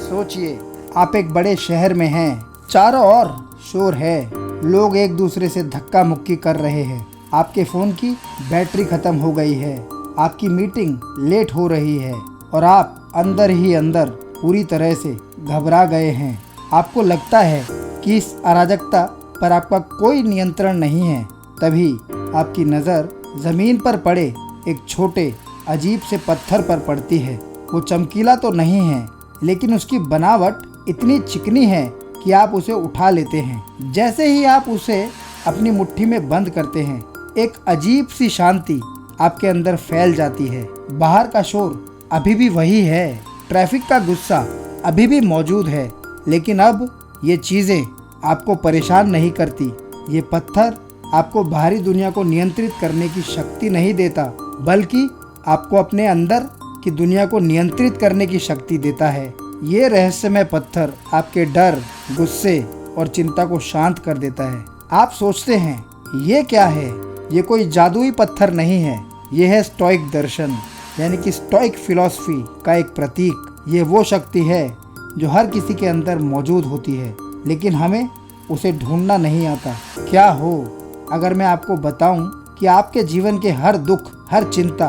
सोचिए, आप एक बड़े शहर में हैं, चारों ओर शोर है, लोग एक दूसरे से धक्का मुक्की कर रहे हैं, आपके फ़ोन की बैटरी ख़त्म हो गई है, आपकी मीटिंग लेट हो रही है और आप अंदर ही अंदर पूरी तरह से घबरा गए हैं। आपको लगता है कि इस अराजकता पर आपका कोई नियंत्रण नहीं है। तभी आपकी नज़र ज़मीन पर पड़े एक छोटे अजीब से पत्थर पर पड़ती है। वो चमकीला तो नहीं है, लेकिन उसकी बनावट इतनी चिकनी है कि आप उसे उठा लेते हैं। जैसे ही आप उसे अपनी मुट्ठी में बंद करते हैं, एक अजीब सी शांति आपके अंदर फैल जाती है। बाहर का शोर अभी भी वही है, ट्रैफिक का गुस्सा अभी भी मौजूद है, लेकिन अब ये चीज़ें आपको परेशान नहीं करती। ये पत्थर आपको बाहरी दुनिया को नियंत्रित करने की शक्ति नहीं देता, बल्कि आपको अपने अंदर की दुनिया को नियंत्रित करने की शक्ति देता है। ये रहस्यमय पत्थर आपके डर, गुस्से और चिंता को शांत कर देता है। आप सोचते हैं, ये क्या है? ये कोई जादुई पत्थर नहीं है, ये है स्टोइक दर्शन, यानी कि स्टोइक फिलॉसफी का एक प्रतीक। ये वो शक्ति है जो हर किसी के अंदर मौजूद होती है, लेकिन हमें उसे ढूंढना नहीं आता। क्या हो अगर मैं आपको बताऊं कि आपके जीवन के हर दुख, हर चिंता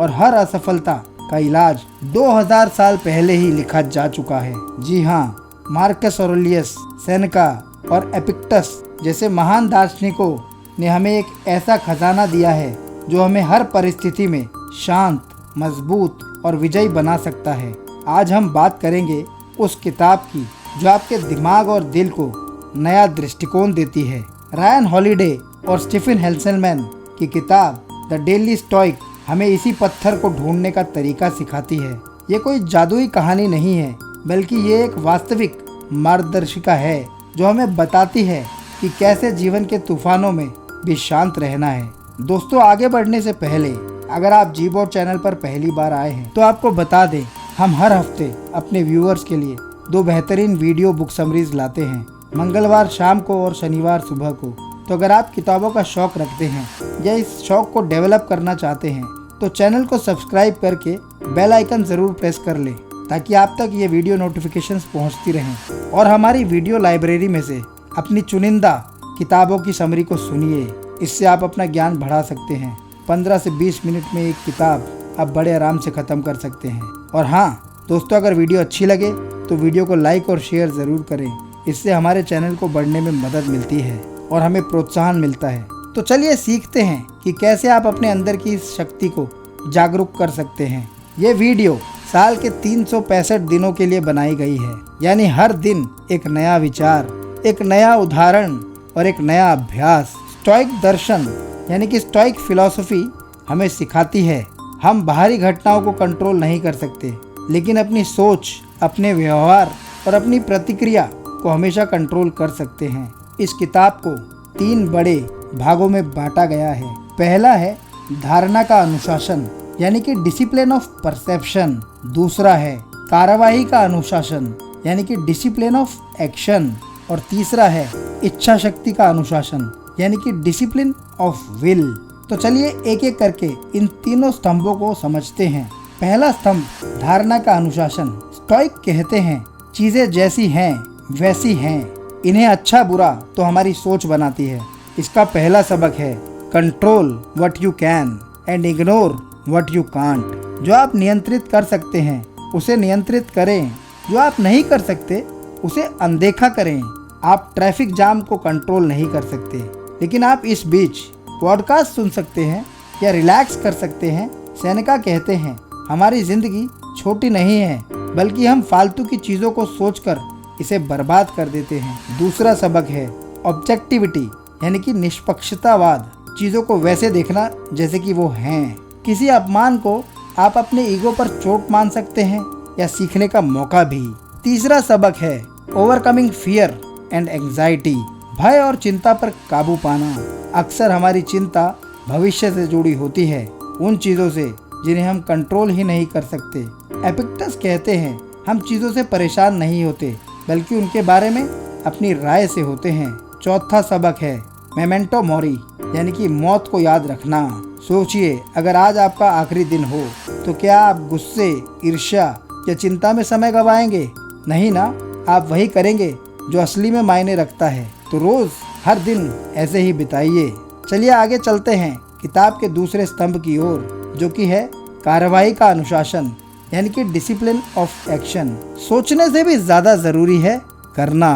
और हर असफलता का इलाज 2000 साल पहले ही लिखा जा चुका है। जी हाँ, मार्कस ऑरेलियस, सेनेका और एपिक्टस जैसे महान दार्शनिकों ने हमें एक ऐसा खजाना दिया है जो हमें हर परिस्थिति में शांत, मजबूत और विजयी बना सकता है। आज हम बात करेंगे उस किताब की जो आपके दिमाग और दिल को नया दृष्टिकोण देती है। रायन हॉलिडे और स्टीफन हेल्सेलमैन की किताब द डेली स्टोइक हमें इसी पत्थर को ढूंढने का तरीका सिखाती है। ये कोई जादुई कहानी नहीं है, बल्कि ये एक वास्तविक मार्गदर्शिका है जो हमें बताती है कि कैसे जीवन के तूफानों में भी शांत रहना है। दोस्तों, आगे बढ़ने से पहले अगर आप जीबोर्ड चैनल पर पहली बार आए हैं तो आपको बता दें, हम हर हफ्ते अपने व्यूअर्स के लिए 2 बेहतरीन वीडियो बुक समरीज लाते हैं, मंगलवार शाम को और शनिवार सुबह को। तो अगर आप किताबों का शौक़ रखते हैं या इस शौक़ को डेवलप करना चाहते हैं तो चैनल को सब्सक्राइब करके बेल आइकन ज़रूर प्रेस कर लें, ताकि आप तक ये वीडियो नोटिफिकेशंस पहुंचती रहें। और हमारी वीडियो लाइब्रेरी में से अपनी चुनिंदा किताबों की समरी को सुनिए, इससे आप अपना ज्ञान बढ़ा सकते हैं। 15 से 20 मिनट में एक किताब आप बड़े आराम से ख़त्म कर सकते हैं। और हाँ दोस्तों, अगर वीडियो अच्छी लगे तो वीडियो को लाइक और शेयर ज़रूर करें, इससे हमारे चैनल को बढ़ने में मदद मिलती है और हमें प्रोत्साहन मिलता है। तो चलिए सीखते हैं कि कैसे आप अपने अंदर की इस शक्ति को जागरूक कर सकते हैं। ये वीडियो साल के 365 दिनों के लिए बनाई गई है, यानी हर दिन एक नया विचार, एक नया उदाहरण और एक नया अभ्यास। स्टोइक दर्शन यानी कि स्टोइक फिलॉसफी हमें सिखाती है हम बाहरी घटनाओं को कंट्रोल नहीं कर सकते, लेकिन अपनी सोच, अपने व्यवहार और अपनी प्रतिक्रिया को हमेशा कंट्रोल कर सकते हैं। इस किताब को 3 बड़े भागों में बांटा गया है। पहला है धारणा का अनुशासन, यानी कि डिसिप्लिन ऑफ परसेप्शन। दूसरा है कार्यवाही का अनुशासन, यानी कि डिसिप्लिन ऑफ एक्शन। और तीसरा है इच्छा शक्ति का अनुशासन, यानी कि डिसिप्लिन ऑफ विल। तो चलिए एक एक करके इन तीनों स्तंभों को समझते हैं। पहला स्तंभ, धारणा का अनुशासन। स्टोइक कहते हैं चीजें जैसी हैं वैसी हैं, इन्हें अच्छा बुरा तो हमारी सोच बनाती है। इसका पहला सबक है control what you can and ignore what you can't. जो आप नियंत्रित कर सकते हैं उसे नियंत्रित करें, जो आप नहीं कर सकते उसे अनदेखा करें। आप ट्रैफिक जाम को कंट्रोल नहीं कर सकते, लेकिन आप इस बीच पॉडकास्ट सुन सकते हैं या रिलैक्स कर सकते हैं। सेनेका कहते हैं हमारी जिंदगी छोटी नहीं है, बल्कि हम फालतू की चीज़ों को सोचकर इसे बर्बाद कर देते हैं। दूसरा सबक है ऑब्जेक्टिविटी, यानी कि निष्पक्षतावाद। चीज़ों को वैसे देखना जैसे कि वो हैं। किसी अपमान को आप अपने ईगो पर चोट मान सकते हैं या सीखने का मौका भी। तीसरा सबक है ओवरकमिंग फियर एंड एंग्जाइटी, भय और चिंता पर काबू पाना। अक्सर हमारी चिंता भविष्य से जुड़ी होती है, उन चीज़ों से जिन्हें हम कंट्रोल ही नहीं कर सकते। एपिक्टस कहते हैं हम चीज़ों से परेशान नहीं होते, बल्कि उनके बारे में अपनी राय से होते हैं। चौथा सबक है मेमेंटो मोरी, यानी कि मौत को याद रखना। सोचिए, अगर आज आपका आखिरी दिन हो तो क्या आप गुस्से, ईर्ष्या या चिंता में समय गवाएंगे, नहीं ना, आप वही करेंगे जो असली में मायने रखता है। तो रोज हर दिन ऐसे ही बिताइए। चलिए आगे चलते हैं किताब के दूसरे स्तंभ की ओर, जो कि है कार्रवाई का अनुशासन, यानी कि डिसिप्लिन ऑफ एक्शन। सोचने से भी ज्यादा जरूरी है करना।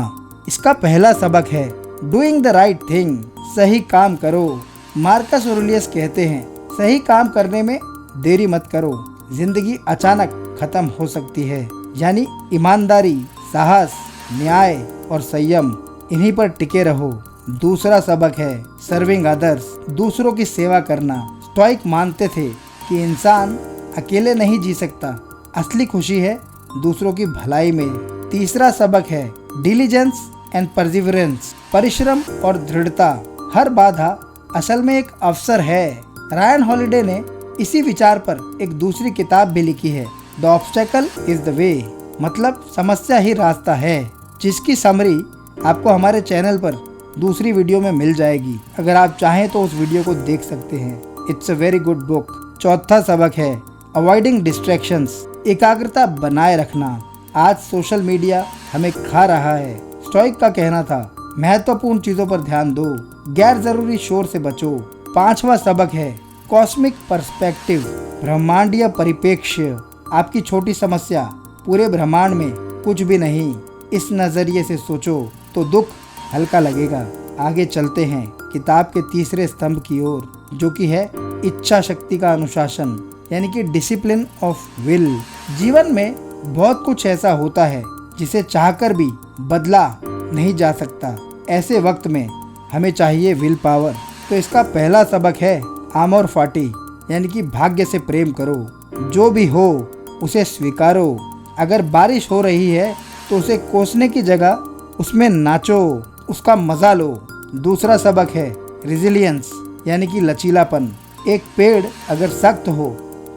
इसका पहला सबक है डूइंग द राइट थिंग, सही काम करो। मार्कस ऑरेलियस कहते हैं, सही काम करने में देरी मत करो, जिंदगी अचानक खत्म हो सकती है। यानी ईमानदारी, साहस, न्याय और संयम, इन्हीं पर टिके रहो। दूसरा सबक है सर्विंग अदर्स, दूसरों की सेवा करना। स्टोइक मानते थे कि इंसान अकेले नहीं जी सकता, असली खुशी है दूसरों की भलाई में। तीसरा सबक है डिलीजेंस एंड परसिवरेंस, परिश्रम और दृढ़ता। हर बाधा असल में एक अवसर है। रायन हॉलिडे ने इसी विचार पर एक दूसरी किताब भी लिखी है, the obstacle is the way, मतलब समस्या ही रास्ता है, जिसकी समरी आपको हमारे चैनल पर दूसरी वीडियो में मिल जाएगी। अगर आप चाहें तो उस वीडियो को देख सकते हैं। It's a very good book. चौथा सबक है अवॉइडिंग डिस्ट्रैक्शंस, एकाग्रता बनाए रखना। आज सोशल मीडिया हमें खा रहा है। स्टोइक का कहना था, महत्वपूर्ण चीजों पर ध्यान दो, गैर जरूरी शोर से बचो। पांचवा सबक है कॉस्मिक पर्सपेक्टिव, ब्रह्मांडीय परिप्रेक्ष्य। आपकी छोटी समस्या पूरे ब्रह्मांड में कुछ भी नहीं। इस नजरिए से सोचो तो दुख हल्का लगेगा। आगे चलते हैं किताब के तीसरे स्तंभ की ओर, जो कि है इच्छा शक्ति का अनुशासन, यानी कि डिसिप्लिन ऑफ विल। जीवन में बहुत कुछ ऐसा होता है जिसे चाहकर भी बदला नहीं जा सकता। ऐसे वक्त में हमें चाहिए विल पावर। तो इसका पहला सबक है आमोर फाटी, यानी कि भाग्य से प्रेम करो। जो भी हो उसे स्वीकारो। अगर बारिश हो रही है तो उसे कोसने की जगह उसमें नाचो, उसका मजा लो। दूसरा सबक है रेजिलियंस, यानी कि लचीलापन। एक पेड़ अगर सख्त हो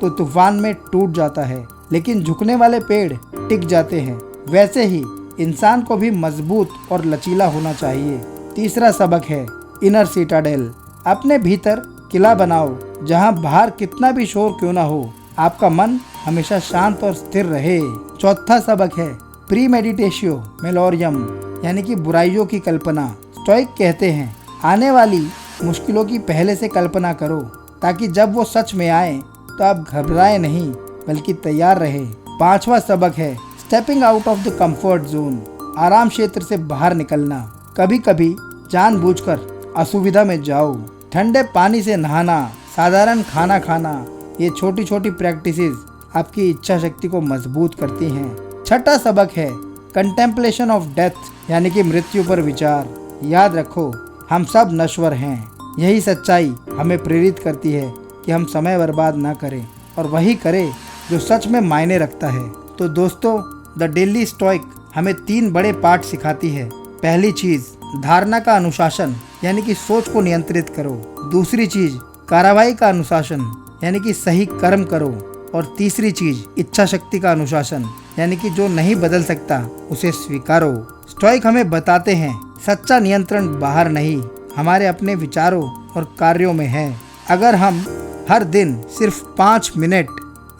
तो तूफान में टूट जाता है, लेकिन झुकने वाले पेड़ टिक जाते हैं। वैसे ही इंसान को भी मजबूत और लचीला होना चाहिए। तीसरा सबक है इनर सिटाडेल, अपने भीतर किला बनाओ, जहां बाहर कितना भी शोर क्यों ना हो, आपका मन हमेशा शांत और स्थिर रहे। चौथा सबक है प्री मेडिटेशियो मेलोरियम, यानी कि बुराइयों की कल्पना। स्टोइक कहते हैं, आने वाली मुश्किलों की पहले से कल्पना करो, ताकि जब वो सच में आए तो आप घबराए नहीं बल्कि तैयार रहे। पांचवा सबक है stepping out of the comfort zone, आराम क्षेत्र से बाहर निकलना। कभी कभी जानबूझकर असुविधा में जाओ। ठंडे पानी से नहाना, साधारण खाना खाना, ये छोटी छोटी प्रैक्टिसेस आपकी इच्छा शक्ति को मजबूत करती हैं। छठा सबक है कंटेम्पलेशन ऑफ डेथ, यानी कि मृत्यु पर विचार। याद रखो, हम सब नश्वर हैं। यही सच्चाई हमें प्रेरित करती है कि हम समय बर्बाद ना करें और वही करें जो सच में मायने रखता है। तो दोस्तों, द डेली स्टोइक हमें 3 बड़े पाठ सिखाती है। पहली चीज धारणा का अनुशासन, यानी कि सोच को नियंत्रित करो। दूसरी चीज कार्रवाई का अनुशासन, यानी कि सही कर्म करो। और तीसरी चीज इच्छा शक्ति का अनुशासन, यानी कि जो नहीं बदल सकता उसे स्वीकारो। स्टोइक हमें बताते हैं, सच्चा नियंत्रण बाहर नहीं, हमारे अपने विचारों और कार्यों में है। अगर हम हर दिन सिर्फ 5 मिनट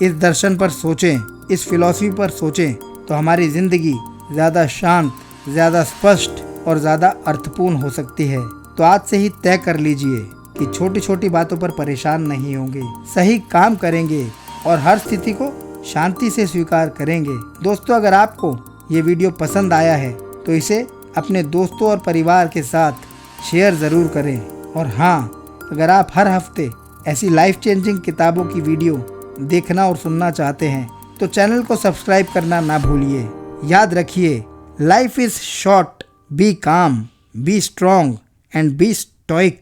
इस दर्शन पर सोचें, इस फिलॉसफी पर सोचें, तो हमारी जिंदगी ज़्यादा शांत, ज़्यादा स्पष्ट और ज़्यादा अर्थपूर्ण हो सकती है। तो आज से ही तय कर लीजिए कि छोटी छोटी बातों पर परेशान नहीं होंगे, सही काम करेंगे और हर स्थिति को शांति से स्वीकार करेंगे। दोस्तों, अगर आपको ये वीडियो पसंद आया है तो इसे अपने दोस्तों और परिवार के साथ शेयर ज़रूर करें। और हाँ, अगर आप हर हफ्ते ऐसी लाइफ चेंजिंग किताबों की वीडियो देखना और सुनना चाहते हैं तो चैनल को सब्सक्राइब करना ना भूलिए। याद रखिए, life is short, be calm, be strong and be stoic.